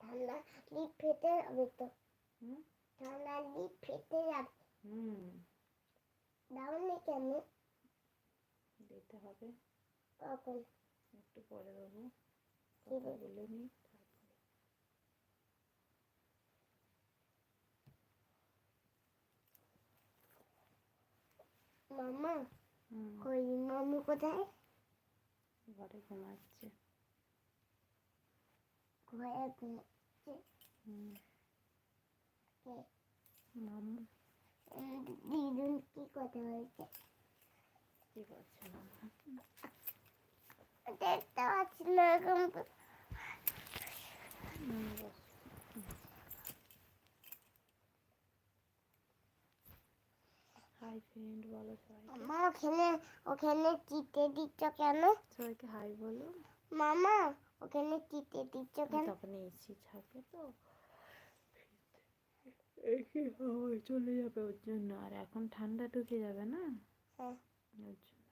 ঠান্ডা লিপ ফেটে যাবে তো। হুম ঠান্ডা লিপ ফেটে যাবে। দাওনি কেন? দিতে হবে, কখন? একটু পরে দেবো, কথা বলে নি তারপরে। মামা কই? মামু কোথায়? ঘরে ঘুমাচ্ছে। ঘরে ঘুমাচ্ছে। কে? মামু। দিদুন কি কথা বলছে? কি করছে মামা? দেখতে পাচ্ছি না এখন। বস। হাই ফ্রেন্ড বলো সবাইকে। মামা ওখানে চিটে দিচ্ছ কেন? সবাইকে হাই বলো। মামা ওখানে চিটে দিচ্ছ কেন? তখন এসি থাকে তো এসি হাওয়া চলে যাবে ওর জন্য, আর এখন ঠান্ডা ঢুকে যাবে না, হ্যাঁ। ওর জন্য।